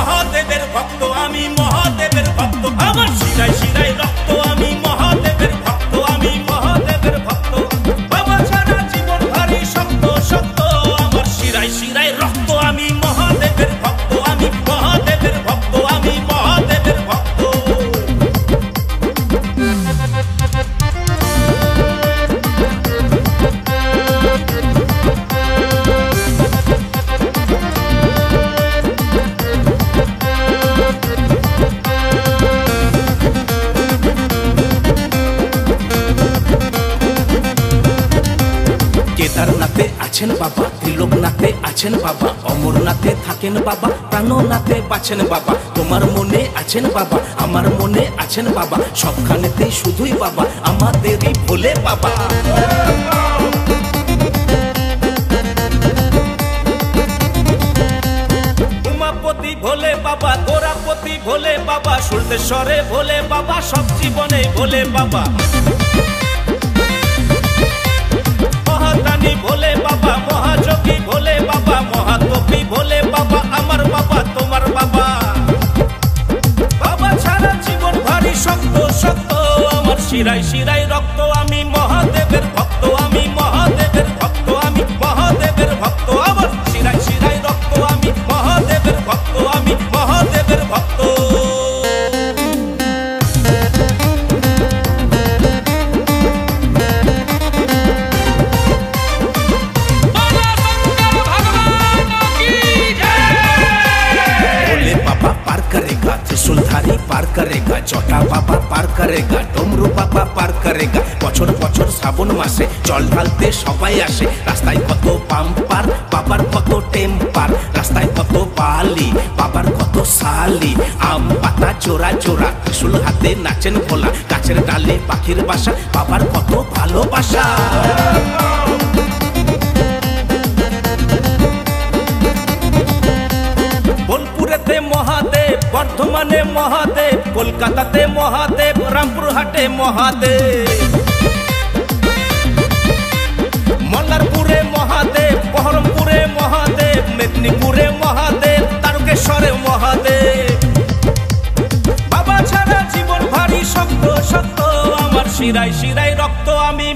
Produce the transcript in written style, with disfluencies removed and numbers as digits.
মহাদেবের ভক্ত, আমি মহাদেবের ভক্ত, আমার শিরায় শিরায় রক্ত, আমি মহাদেবের ভক্ত, আমি মহাদেবের ভক্ত। বাবা ছাড়া জীবন ভারী শক্ত শক্ত, আমার শিরায় শিরায় রক্ত, আমি মহাদেবের ভক্ত, আমি মহাদেবের ভক্ত, আমি মহাদেবের ভক্ত। কেদারনাথে আছেন বাবা, ত্রিলোকনাথে আছেন বাবা, অমরনাথে থাকেন বাবা, প্রাণনাথে বাঁচেন বাবা। তোমার মনে আছেন বাবা, আমার মনে আছেন বাবা, সবখানেতে শুধুই বাবা, আমাদেরই ভোলে বাবা। উমাপতি ভোলে বাবা, গোরাপতি ভোলে বাবা, শুল্কেশ্বরে ভোলে বাবা, সব জীবনে ভোলে বাবা। মহাদানী ভোলে বাবা, মহাযোগী ভোলে বাবা, মহাকবি ভোলে বাবা, আমার বাবা তোমার বাবা। বাবা ছাড়া জীবন ভারী শক্ত শক্ত, আমার শিরায় শিরায় রক্ত, আমি মহাদেবের ভক্ত, আমি মহাদেবের ভক্ত, আমি মহাদেবের ভক্ত, আমার শিরায় শিরায় রক্ত, আমি মহাদেবের ভক্ত, আমি মহাদেবের ভক্ত। त्रिशूलधारी पार करेगा, जटा बाबा पार करेगा, डमरू बाबा पार करेगा। बछर बछर श्रावण मासे जल ढालते सबाई आसे, रास्ताय कत बाम्पार बाবার কত টেম্পার, রাস্তায় কত বালি বাবার কত সালি। আম পাতা চোরা চোরা ত্রিশূল হাতে নাচেন ভোলা, গাছের ডালে পাখির বাসা বাবার কত ভালোবাসা। বোলপুরেতে মহাদেব, বর্ধমানে মহাদেব, কলকাতাতে মহাদেব, রামপুরহাটে মহাদেব, মল্লারপুরে মহাদেব, বহরমপুরে মহাদেব, মেদিনীপুরে মহাদেব, তারকেশ্বরে মহাদেব। বাবা ছাড়া জীবন ভারী শক্ত শক্ত, আমার শিরায় শিরায় রক্ত, আমি